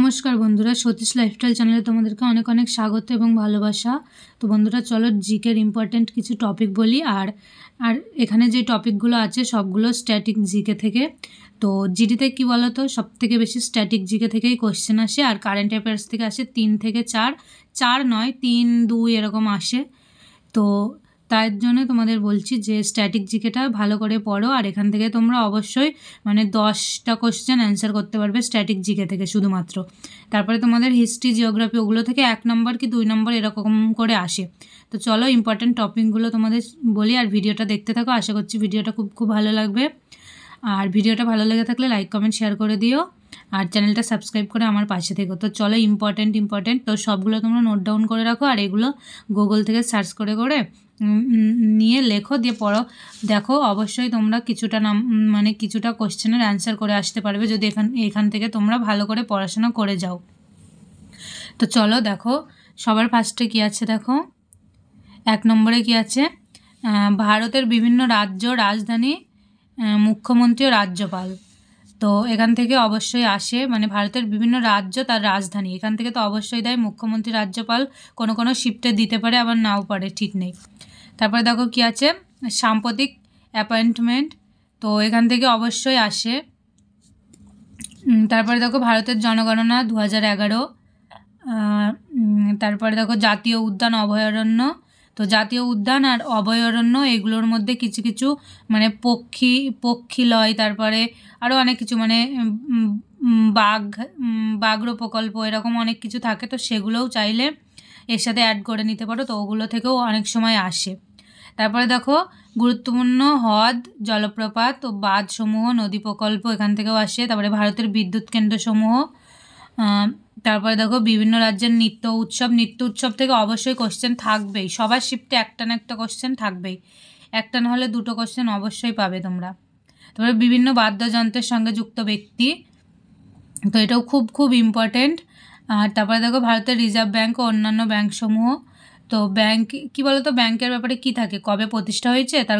নমস্কার বন্ধুরা, সতীশ লাইফস্টাইল চ্যানেলে তোমাদেরকে অনেক অনেক স্বাগত এবং ভালোবাসা। তো বন্ধুরা, চলো জিকের ইম্পর্টেন্ট কিছু টপিক বলি। আর আর এখানে যে টপিকগুলো আছে সবগুলো স্ট্যাটিক জিকে থেকে। তো জিডিতে কী বলো তো, সব থেকে বেশি স্ট্যাটিক জিকে থেকেই কোশ্চেন আসে, আর কারেন্ট অ্যাফেয়ার্স থেকে আসে 3 থেকে 4, 4 নয় 3, 2 এরকম আসে। তো তার জন্য তোমাদের বলছি যে স্ট্যাটিক জিকেটা ভালো করে পড়ো, আর এখান থেকে তোমরা অবশ্যই 10টা কোশ্চেন অ্যান্সার করতে পারবে স্ট্যাটিক জিকে থেকে শুধুমাত্র। তারপরে তোমাদের হিস্ট্রি, জিওগ্রাফি ওগুলো থেকে 1 নম্বর কি 2 নম্বর এরকম করে আসে। তো চলো ইম্পর্টেন্ট টপিকগুলো তোমাদের বলি, আর ভিডিওটা দেখতে থাকো। আশা করছি ভিডিওটা খুব ভালো লাগবে। আর ভিডিওটা ভালো লেগে থাকলে লাইক, কমেন্ট, শেয়ার করে দিও, আর চ্যানেলটা সাবস্ক্রাইব করে আমার পাশে থেকো। তো চলো ইম্পর্টেন্ট তো সবগুলো তোমরা নোট ডাউন করে রাখো, আর এগুলো গুগল থেকে সার্চ করে নিয়ে লেখো, দিয়ে পড়ো। দেখো অবশ্যই তোমরা কিছুটা কোশ্চেনের অ্যান্সার করে আসতে পারবে যদি এখান থেকে তোমরা ভালো করে পড়াশোনা করে যাও। তো চলো দেখো, সবার ফার্স্টে কী আছে দেখো। 1 নম্বরে কী আছে, ভারতের বিভিন্ন রাজ্য, রাজধানী, মুখ্যমন্ত্রী ও রাজ্যপাল। তো এখান থেকে অবশ্যই আসে, ভারতের বিভিন্ন রাজ্য তার রাজধানী, এখান থেকে তো অবশ্যই দেয় মুখ্যমন্ত্রী, রাজ্যপাল। কোনো শিফটে দিতে পারে, আবার নাও পারে, ঠিক নেই। তারপরে দেখো কি আছে, সাম্প্রতিক অ্যাপয়েন্টমেন্ট, তো এখান থেকে অবশ্যই আসে। তারপরে দেখো ভারতের জনগণনা 2011। তারপরে দেখো জাতীয় উদ্যান, অভয়ারণ্য। তো জাতীয় উদ্যান আর অভয়ারণ্য এগুলোর মধ্যে কিছু কিছু পক্ষীলয়, তারপরে আরও অনেক কিছু বাঘ্র প্রকল্প, এরকম অনেক কিছু থাকে। তো সেগুলোও চাইলে এর সাথে অ্যাড করে নিতে পারো, তো ওগুলো থেকেও অনেক সময় আসে। তারপরে দেখো গুরুত্বপূর্ণ হ্রদ, জলপ্রপাত ও বাঁধসমূহ, নদী প্রকল্প, এখান থেকেও আসে। তারপরে ভারতের বিদ্যুৎ কেন্দ্রসমূহ। তারপরে দেখো বিভিন্ন রাজ্যের নৃত্য উৎসব থেকে অবশ্যই কোশ্চেন থাকবেই, সবার শিফটে একটা না একটা কোশ্চেন থাকবেই, একটা না হলে 2টো কোশ্চেন অবশ্যই পাবে তোমরা। তারপরে বিভিন্ন বাদ্যযন্ত্রের সঙ্গে যুক্ত ব্যক্তি, তো এটাও খুব ইম্পর্টেন্ট। আর তারপরে দেখো ভারতের রিজার্ভ ব্যাঙ্ক ও অন্যান্য ব্যাঙ্কসমূহ। তো ব্যাঙ্ক কী বলো তো, ব্যাংকের ব্যাপারে কি থাকে, কবে প্রতিষ্ঠা হয়েছে, তার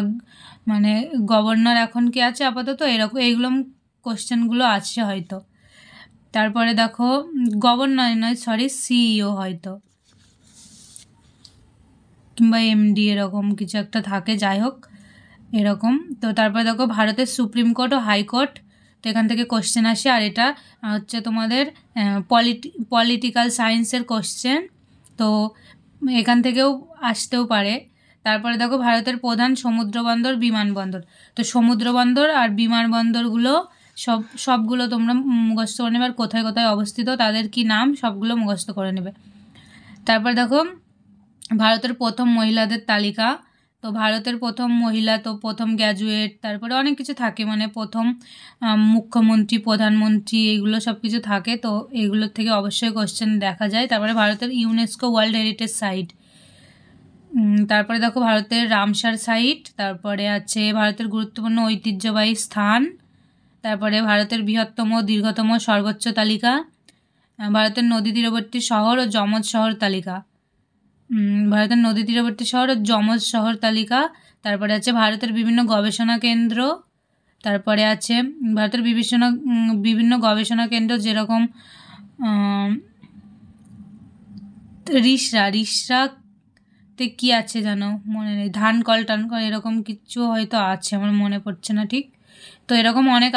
গভর্নর এখন কি আছে আপাতত, এইগুলো কোশ্চেনগুলো আছে হয়তো। তারপরে দেখো গভর্নর নয়, সিইও হয়তো, কিংবা এমডি, এরকম কিছু একটা থাকে, যাই হোক এরকম। তো তারপরে দেখো ভারতের সুপ্রিম কোর্ট ও হাইকোর্ট, তো এখান থেকে কোশ্চেন আসে, আর এটা হচ্ছে তোমাদের পলিটিক্যাল সায়েন্সের কোশ্চেন, তো এখান থেকেও আসতেও পারে। তারপরে দেখো ভারতের প্রধান সমুদ্রবন্দর, বিমানবন্দর, তো সমুদ্রবন্দর আর বিমানবন্দরগুলো সবগুলো তোমরা মুখস্থ করে নেবে, আর কোথায় কোথায় অবস্থিত, তাদের কি নাম, সবগুলো মুখস্থ করে নেবে। তারপর দেখো ভারতের প্রথম মহিলাদের তালিকা, তো ভারতের প্রথম মহিলা, তো প্রথম গ্র্যাজুয়েট, তারপরে অনেক কিছু থাকে, প্রথম মুখ্যমন্ত্রী, প্রধানমন্ত্রী, এইগুলো সব কিছু থাকে। তো এইগুলোর থেকে অবশ্যই কোশ্চেন দেখা যায়। তারপরে ভারতের ইউনেস্কো ওয়ার্ল্ড হেরিটেজ সাইট। তারপরে দেখো ভারতের রামসার সাইট, তারপরে আছে ভারতের গুরুত্বপূর্ণ ঐতিহ্যবাহী স্থান, তারপরে ভারতের বৃহত্তম, দীর্ঘতম, সর্বোচ্চ তালিকা, ভারতের নদী তীরবর্তী শহর ও যমজ শহর তালিকা, ভারতের নদী তীরবর্তী শহর ও যমজ শহর তালিকা। তারপরে আছে ভারতের বিভিন্ন গবেষণা কেন্দ্র, তারপরে আছে ভারতের বিভিন্ন গবেষণা কেন্দ্র, যেরকম রিসরাতে কি আছে জানো, মনে নেই, ধানকল এরকম কিছু হয়তো আছে, আমার মনে পড়ছে না ঠিক। তো এরকম অনেক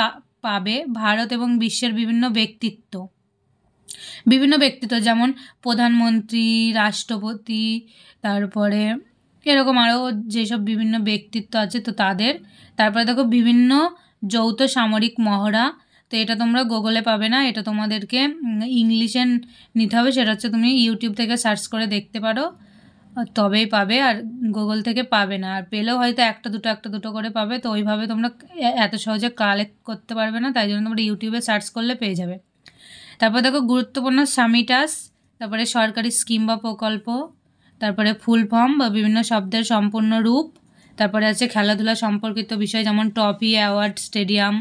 পাবে। ভারত এবং বিশ্বের বিভিন্ন ব্যক্তিত্ব, যেমন প্রধানমন্ত্রী, রাষ্ট্রপতি, তারপরে এরকম আরও যেসব বিভিন্ন ব্যক্তিত্ব আছে, তো তাদের। তারপরে দেখো বিভিন্ন যৌথ সামরিক মহড়া, তো এটা তোমরা গুগলে পাবে না, এটা তোমাদেরকে ইংলিশে নিতে হবে, সেটা হচ্ছে তুমি ইউটিউব থেকে সার্চ করে দেখতে পারো, তবেই পাবে, আর গুগল থেকে পাবে না, আর পেলেও হয়তো একটা দুটো করে পাবে। তো ওইভাবে তোমরা এত সহজে কালেক্ট করতে পারবে না, তাই জন্য তোমরা ইউটিউবে সার্চ করলে পেয়ে যাবে। তারপর দেখো গুরুত্বপূর্ণ সামিটাস, তারপরে সরকারি স্কিম বা প্রকল্প, তারপরে ফুল ফর্ম বা বিভিন্ন শব্দের সম্পূর্ণ রূপ, তারপরে আছে খেলাধুলা সম্পর্কিত বিষয়, যেমন ট্রফি, অ্যাওয়ার্ড, স্টেডিয়াম।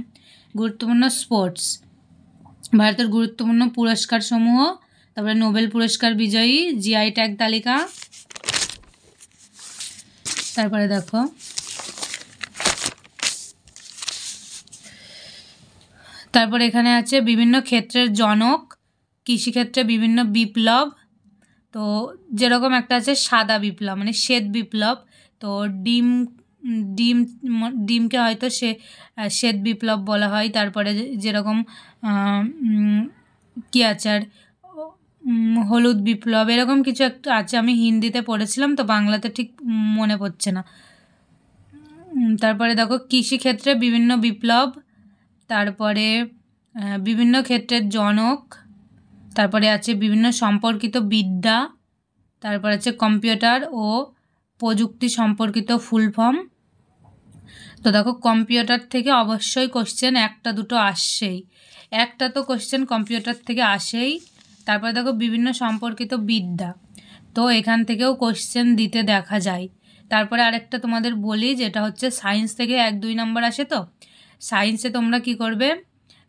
গুরুত্বপূর্ণ স্পোর্টস, ভারতের গুরুত্বপূর্ণ পুরস্কার সমূহ, তারপরে নোবেল পুরস্কার বিজয়ী, জিআই ট্যাগ তালিকা। তারপরে দেখো তারপর এখানে আছে বিভিন্ন ক্ষেত্রের জনক, কৃষিক্ষেত্রে বিভিন্ন বিপ্লব, তো যেরকম একটা আছে সাদা বিপ্লব মানে শ্বেত বিপ্লব, তো ডিম ডিম ডিমকে হয়তো শ্বেত বিপ্লব বলা হয়। তারপরে যেরকম কী আছে আর হলুদ বিপ্লব, এরকম কিছু একটা আছে, আমি হিন্দিতে পড়েছিলাম তো বাংলাতে ঠিক মনে পড়ছে না। তারপরে দেখো কৃষিক্ষেত্রে বিভিন্ন বিপ্লব, তারপরে বিভিন্ন ক্ষেত্রের জনক, তারপরে আছে বিভিন্ন সম্পর্কিত বিদ্যা, তারপর আছে কম্পিউটার ও প্রযুক্তি সম্পর্কিত ফুল ফর্ম। তো দেখো কম্পিউটার থেকে অবশ্যই কোশ্চেন একটা দুটো আসছেই, একটা তো কোশ্চেন কম্পিউটার থেকে আসেই। তারপরে দেখো বিভিন্ন সম্পর্কিত বিদ্যা, তো এখান থেকেও কোশ্চেন দিতে দেখা যায়। তারপরে আরেকটা তোমাদের বলি, যেটা হচ্ছে সায়েন্স থেকে 1-2 নম্বর আসে। তো সায়েন্সে তোমরা কি করবে,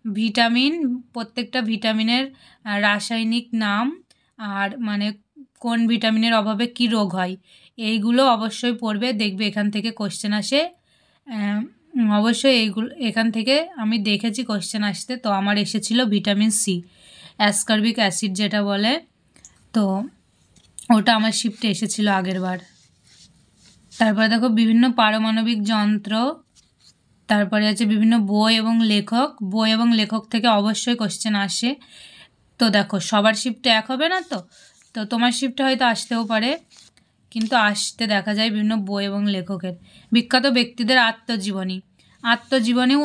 ভিটামিন, প্রত্যেকটা ভিটামিনের রাসায়নিক নাম আর মানে কোন ভিটামিনের অভাবে কি রোগ হয় এইগুলো অবশ্যই পড়বে, দেখবে এখান থেকে কোশ্চেন আসে। অবশ্যই এইগুলো এখান থেকে আমি দেখেছি কোশ্চেন আসতে, তো আমার এসেছিল ভিটামিন সি, অ্যাসকারবিক অ্যাসিড যেটা বলে, তো ওটা আমার শিফটে এসেছিল আগের বার। তারপরে দেখো বিভিন্ন পারমাণবিক যন্ত্র, তারপরে আছে বিভিন্ন বই এবং লেখক, বই এবং লেখক থেকে অবশ্যই কোশ্চেন আসে। তো দেখো সবার শিফটে এক হবে না, তো তো তোমার শিফটে হয়তো আসতেও পারে, কিন্তু আসতে দেখা যায় বিভিন্ন বই এবং লেখকের। বিখ্যাত ব্যক্তিদের আত্মজীবনীও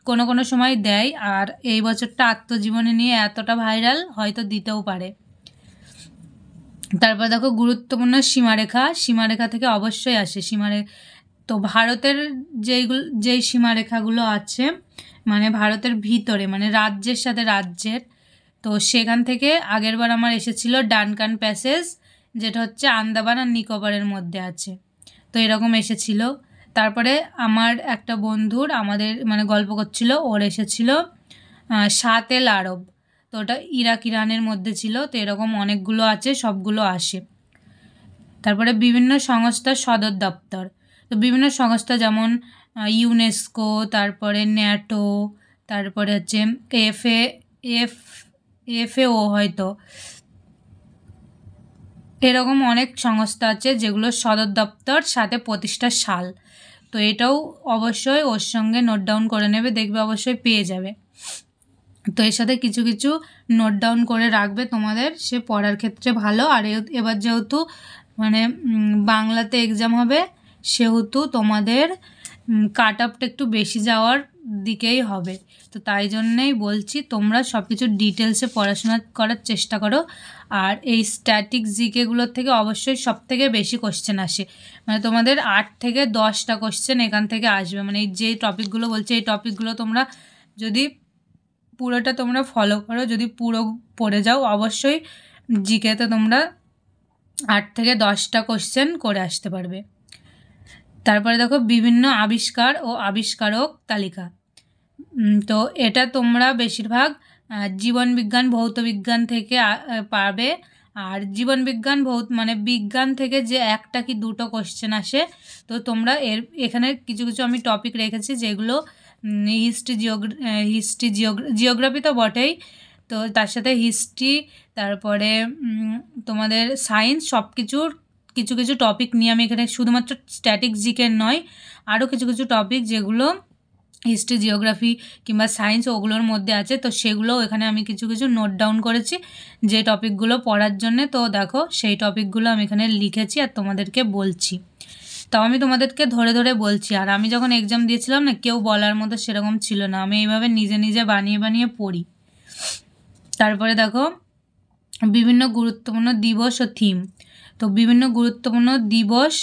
কোনো কোনো সময় দেয়, আর এই বছরটা আত্মজীবনী নিয়ে এতটা ভাইরাল হয়তো দিতেও পারে। তারপর দেখো গুরুত্বপূর্ণ সীমারেখা থেকে অবশ্যই আসে তো ভারতের যেই সীমারেখাগুলো আছে মানে ভারতের ভিতরে মানে রাজ্যের সাথে রাজ্যের, তো সেখান থেকে আগেরবার আমার এসেছিল ডানকান প্যাসেজ, যেটা হচ্ছে আন্দামান আর নিকোবরের মধ্যে আছে, তো এরকম এসেছিল। তারপরে আমার একটা বন্ধুর আমাদের মানে গল্প করছিল, ওর এসেছিল 7 আরব, তো ওটা ইরানের মধ্যে ছিল। তো এরকম অনেকগুলো আছে, সবগুলো আসে। তারপরে বিভিন্ন সংস্থার সদর দপ্তর, তো বিভিন্ন সংস্থা যেমন ইউনেস্কো, তারপরে ন্যাটো, তারপরে হচ্ছে এফএও হয়তো, এরকম অনেক সংস্থা আছে যেগুলোর সদর দপ্তর সাথে প্রতিষ্ঠার সাল, তো এটাও অবশ্যই ওর সঙ্গে নোট ডাউন করে নেবে, দেখবে অবশ্যই পেয়ে যাবে। তো এর সাথে কিছু কিছু নোট ডাউন করে রাখবে, তোমাদের সে পড়ার ক্ষেত্রে ভালো। আর এবার যেহেতু মানে বাংলাতে এক্সাম হবে, সেহেতু তোমাদের কাট আপটা একটু বেশি যাওয়ার দিকেই হবে, তো তাই জন্যেই বলছি তোমরা সব কিছু ডিটেলসে পড়াশোনা করার চেষ্টা করো। আর এই স্ট্যাটিক জিকেগুলোর থেকে অবশ্যই সব থেকে বেশি কোশ্চেন আসে, মানে তোমাদের 8 থেকে 10টা কোশ্চেন এখান থেকে আসবে। মানে এই যে টপিকগুলো বলছে, এই টপিকগুলো তোমরা যদি পুরোটা তোমরা ফলো করো, যদি পুরো পড়ে যাও, অবশ্যই জিকেতে তোমরা 8 থেকে 10টা কোশ্চেন করে আসতে পারবে। তারপরে দেখো বিভিন্ন আবিষ্কার ও আবিষ্কারক তালিকা, তো এটা তোমরা বেশিরভাগ জীবনবিজ্ঞান ভৌতবিজ্ঞান থেকে পাবে। আর জীবনবিজ্ঞান মানে বিজ্ঞান থেকে যে একটা কি দুটো কোশ্চেন আসে, তো তোমরা এখানে কিছু কিছু আমি টপিক রেখেছি যেগুলো জিওগ্রাফি তো বটেই, তো তার সাথে হিস্ট্রি, তারপরে তোমাদের সায়েন্স, সব কিছুর কিছু কিছু টপিক নিয়ে আমি এখানে শুধুমাত্র স্ট্যাটিক জিকের নয়, আরও কিছু কিছু টপিক যেগুলো হিস্ট্রি, জিওগ্রাফি কিংবা সায়েন্স ওগুলোর মধ্যে আছে, তো সেগুলোও এখানে আমি কিছু কিছু নোট ডাউন করেছি যে টপিকগুলো পড়ার জন্যে। তো দেখো সেই টপিকগুলো আমি এখানে লিখেছি আর তোমাদেরকে বলছি, তাও আমি তোমাদেরকে ধরে ধরে বলছি। আর আমি যখন এক্সাম দিয়েছিলাম না, কেউ বলার মতো সেরকম ছিল না, আমি এইভাবে নিজে নিজে বানিয়ে বানিয়ে পড়ি। তারপরে দেখো বিভিন্ন গুরুত্বপূর্ণ দিবস ও থিম, তো বিভিন্ন গুরুত্বপূর্ণ দিবস,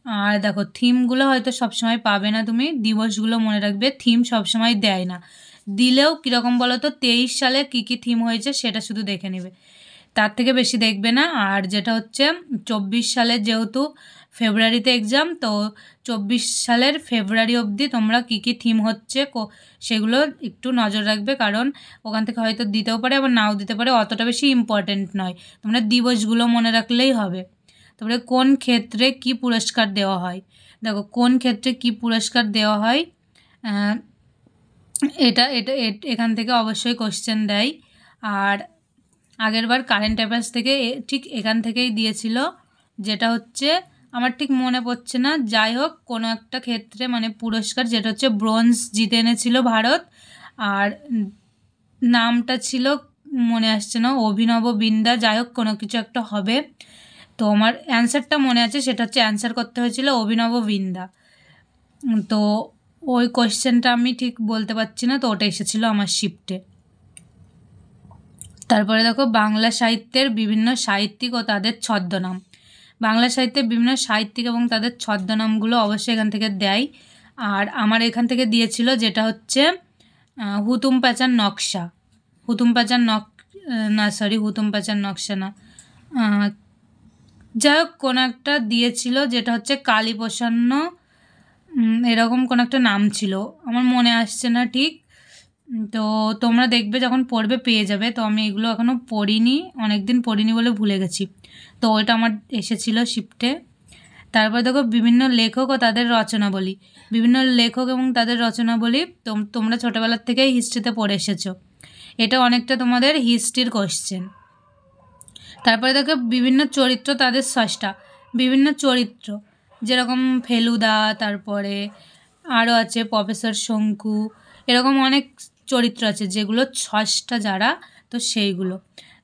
আর দেখো থিমগুলো হয়তো সবসময় পাবে না তুমি, দিবসগুলো মনে রাখবে, থিম সবসময় দেয় না, দিলেও কীরকম বলো তো 23 সালে কী কী থিম হয়েছে সেটা শুধু দেখে নেবে, তার থেকে বেশি দেখবে না। আর যেটা হচ্ছে 24 সালে যেহেতু ফেব্রুয়ারিতে এক্সাম, তো 24 সালের ফেব্রুয়ারি অবধি তোমরা কী কী থিম হচ্ছে সেগুলো একটু নজর রাখবে, কারণ ওখান থেকে হয়তো দিতেও পারে আবার নাও দিতে পারে, অতটা বেশি ইম্পর্টেন্ট নয়, তোমরা দিবসগুলো মনে রাখলেই হবে। তারপরে কোন ক্ষেত্রে কি পুরস্কার দেওয়া হয়, দেখো কোন ক্ষেত্রে কি পুরস্কার দেওয়া হয়, এটা এটা এখান থেকে অবশ্যই কোশ্চেন দেয়। আর আগেরবার কারেন্ট অ্যাফেয়ার্স থেকে ঠিক এখান থেকেই দিয়েছিল, যেটা হচ্ছে আমার ঠিক মনে পড়ছে না, যাই হোক কোনো একটা ক্ষেত্রে মানে পুরস্কার, যেটা হচ্ছে ব্রোঞ্জ জিতে এনেছিল ভারত। আর নামটা ছিল মনে আসছে না, অভিনব বিন্দা, যাই হোক কোনো কিছু একটা হবে। তো আমার অ্যান্সারটা মনে আছে, সেটা হচ্ছে অ্যান্সার করতে হয়েছিল অভিনব বিন্দা। তো ওই কোয়েশ্চেনটা আমি ঠিক বলতে পারছি না, তো ওটা এসেছিলো আমার শিফটে। তারপরে দেখো বাংলা সাহিত্যের বিভিন্ন সাহিত্যিক ও তাদের ছদ্মনাম। বাংলা সাহিত্যের বিভিন্ন সাহিত্যিক এবং তাদের ছদ্মনামগুলো অবশ্যই এখান থেকে দেয়। আর আমার এখান থেকে দিয়েছিল যেটা হচ্ছে হুতুম প্যাঁচার নকশা, হুতুম প্যাঁচার হুতুম প্যাঁচার নকশা না, যাই হোক কোনো একটা দিয়েছিল, যেটা হচ্ছে কালীপ্রসন্ন, এরকম কোনো একটা নাম ছিল, আমার মনে আসছে না ঠিক। তো তোমরা দেখবে যখন পড়বে পেয়ে যাবে। তো আমি এগুলো এখনও পড়িনি, অনেক দিন পড়িনি বলে ভুলে গেছি। তো ওইটা আমার এসেছিল শিফটে। তারপর দেখো বিভিন্ন লেখক ও তাদের রচনাবলী। বিভিন্ন লেখক এবং তাদের রচনাবলী তোমরা ছোটোবেলার থেকেই হিস্ট্রিতে পড়ে এসেছো, এটা অনেকটা তোমাদের হিস্ট্রির কোশ্চেন। তারপরে দেখো বিভিন্ন চরিত্র তাদের স্রষ্টা। বিভিন্ন চরিত্র যেরকম ফেলুদা, তারপরে আরও আছে প্রফেসর শঙ্কু, এরকম অনেক চরিত্র আছে যেগুলো স্রষ্টা যারা, তো সেইগুলো।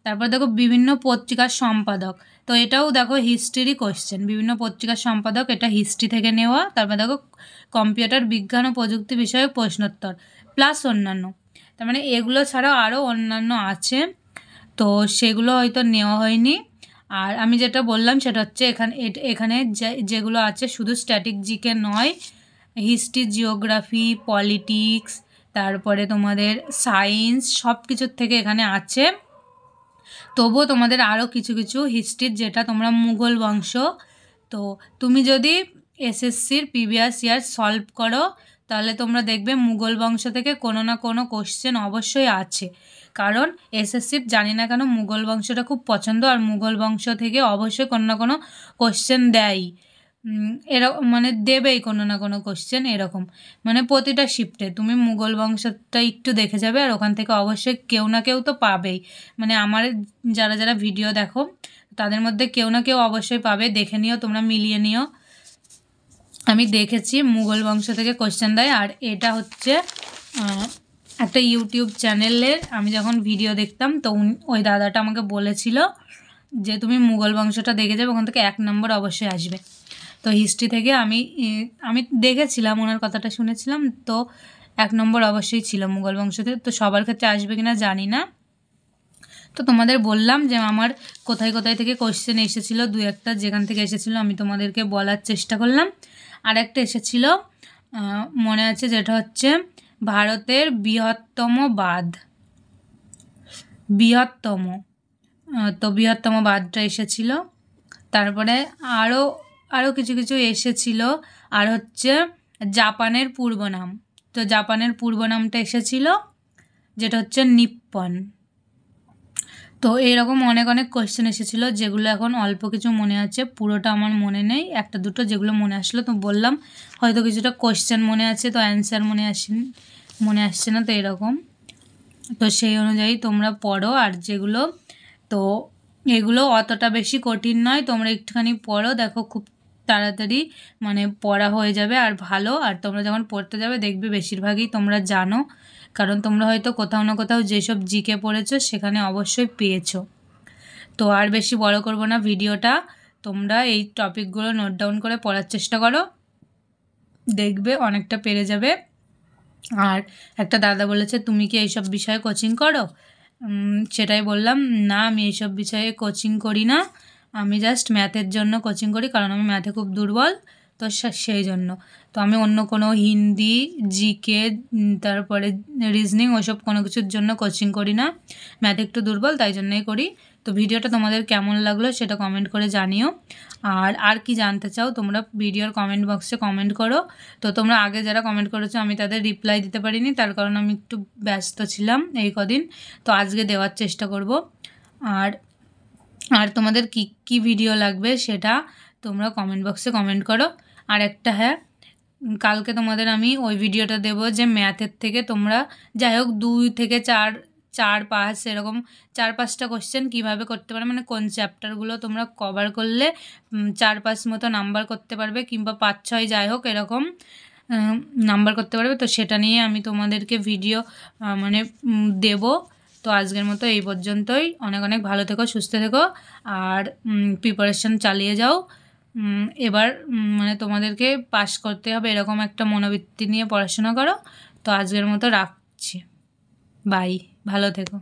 তারপর দেখো বিভিন্ন পত্রিকার সম্পাদক, তো এটাও দেখো হিস্ট্রিরই কোশ্চেন, বিভিন্ন পত্রিকার সম্পাদক, এটা হিস্ট্রি থেকে নেওয়া। তারপর দেখো কম্পিউটার বিজ্ঞান ও প্রযুক্তি বিষয়ক প্রশ্নোত্তর প্লাস অন্যান্য, তার মানে এগুলো ছাড়াও আরও অন্যান্য আছে, তো সেগুলো হয়তো নেওয়া হয়নি। আর আমি যেটা বললাম সেটা হচ্ছে এখানে যেগুলো আছে শুধু স্ট্যাটিক জিকে নয়, হিস্ট্রি, জিওগ্রাফি, পলিটিক্স, তারপরে তোমাদের সায়েন্স, সব কিছুর থেকে এখানে আছে। তবুও তোমাদের আরও কিছু কিছু হিস্ট্রির, যেটা তোমরা মুঘল বংশ, তো তুমি যদি এসএসসির প্রিভিয়াস ইয়ার সলভ করো তাহলে তোমরা দেখবে মুঘল বংশ থেকে কোনো না কোনো কোশ্চেন অবশ্যই আছে, কারণ এসএসসির জানি না কেন মুঘল বংশটা খুব পছন্দ, আর মুঘল বংশ থেকে অবশ্যই কোনো না কোনো কোশ্চেন দেয়, এরকম মানে দেবেই কোনো না কোনো কোশ্চেন এরকম, মানে প্রতিটা শিফটে তুমি মুঘল বংশটা একটু দেখে যাবে, আর ওখান থেকে অবশ্যই কেউ না কেউ তো পাবেই, মানে আমার যারা যারা ভিডিও দেখো তাদের মধ্যে কেউ না কেউ অবশ্যই পাবে, দেখে নিও, তোমরা মিলিয়ে নিও। আমি দেখেছি মুঘল বংশ থেকে কোশ্চেন দেয়। আর এটা হচ্ছে একটা ইউটিউব চ্যানেলের, আমি যখন ভিডিও দেখতাম তো ওই দাদাটা আমাকে বলেছিল যে তুমি মুঘল বংশটা দেখে যাবে, ওখান থেকে 1 নম্বর অবশ্যই আসবে। তো হিস্ট্রি থেকে আমি দেখেছিলাম, ওনার কথাটা শুনেছিলাম, তো 1 নম্বর অবশ্যই ছিল মুঘল বংশতে। তো সবার ক্ষেত্রে আসবে কিনা জানি না। তো তোমাদের বললাম যে আমার কোথায় কোথায় থেকে কোশ্চেন এসেছিলো, 2-1টা যেখান থেকে এসেছিলো আমি তোমাদেরকে বলার চেষ্টা করলাম। আর একটা এসেছিল মনে আছে, যেটা হচ্ছে ভারতের বৃহত্তম বাঁধ, বৃহত্তম, তো বৃহত্তম বাঁধটা এসেছিল। তারপরে আরও কিছু কিছু এসেছিল, আর হচ্ছে জাপানের পূর্ব নাম, তো জাপানের পূর্ব নামটা এসেছিল, যেটা হচ্ছে নিপ্পন। তো এরকম অনেক অনেক কোয়েশ্চেন এসেছিলো, যেগুলো এখন অল্প কিছু মনে আছে, পুরোটা আমার মনে নেই, একটা দুটো যেগুলো মনে আসলো তো বললাম, হয়তো কিছুটা কোয়েশ্চেন মনে আছে তো অ্যান্সার মনে আসছে না, তো এরকম। তো সেই অনুযায়ী তোমরা পড়ো, আর যেগুলো, তো এগুলো অতটা বেশি কঠিন নয়, তোমরা একটুখানি পড়ো, দেখো খুব তাড়াতাড়ি মানে পড়া হয়ে যাবে আর ভালো। আর তোমরা যখন পড়তে যাবে দেখবে বেশিরভাগই তোমরা জানো, কারণ তোমরা হয়তো কোথাও না কোথাও যেসব জিকে পড়েছো সেখানে অবশ্যই পেয়েছো। তো আর বেশি বড় করব না ভিডিওটা, তোমরা এই টপিকগুলো নোট ডাউন করে পড়ার চেষ্টা করো, দেখবে অনেকটা পেরে যাবে। আর একটা দাদা বলেছে তুমি কি এইসব বিষয়ে কোচিং করো, সেটাই বললাম না, আমি এইসব বিষয়ে কোচিং করি না, আমি জাস্ট ম্যাথের জন্য কোচিং করি, কারণ আমি ম্যাথে খুব দুর্বল, তো সেই জন্য। তো আমি অন্য কোনো হিন্দি, জিকে, তারপরে রিজনিং, ওসব কোনো কিছুর জন্য কোচিং করি না, ম্যাথে একটু দুর্বল তাই জন্যই করি। তো ভিডিওটা তোমাদের কেমন লাগলো সেটা কমেন্ট করে জানিও, আর কি জানতে চাও তোমরা ভিডিওর কমেন্ট বক্সে কমেন্ট করো। তো তোমরা আগে যারা কমেন্ট করেছো আমি তাদের রিপ্লাই দিতে পারিনি, তার কারণ আমি একটু ব্যস্ত ছিলাম এই কদিন, তো আজকে দেওয়ার চেষ্টা করব। আর তোমাদের কি ভিডিও লাগবে সেটা তোমরা কমেন্ট বক্সে কমেন্ট করো। আর একটা হ্যাঁ, কালকে তোমাদের আমি ওই ভিডিওটা দেবো যে ম্যাথের থেকে তোমরা যাই হোক 2 থেকে 4-5 এরকম 4-5টা কোশ্চেন কীভাবে করতে পারবে, মানে কোন চ্যাপ্টারগুলো তোমরা কভার করলে 4-5 মতো নাম্বার করতে পারবে, কিংবা 5-6 যাই হোক এরকম নাম্বার করতে পারবে। তো সেটা নিয়ে আমি তোমাদেরকে ভিডিও মানে দেব। তো আজকের মতো এই পর্যন্তই। অনেক অনেক ভালো থেকো, সুস্থ থেকো, আর প্রিপারেশন চালিয়ে যাও। এবার মানে তোমাদেরকে পাস করতে হবে এরকম একটা মনোবৃত্তি নিয়ে পড়াশোনা করো। তো আজকের মতো রাখছি, বাই, ভালো থেকো।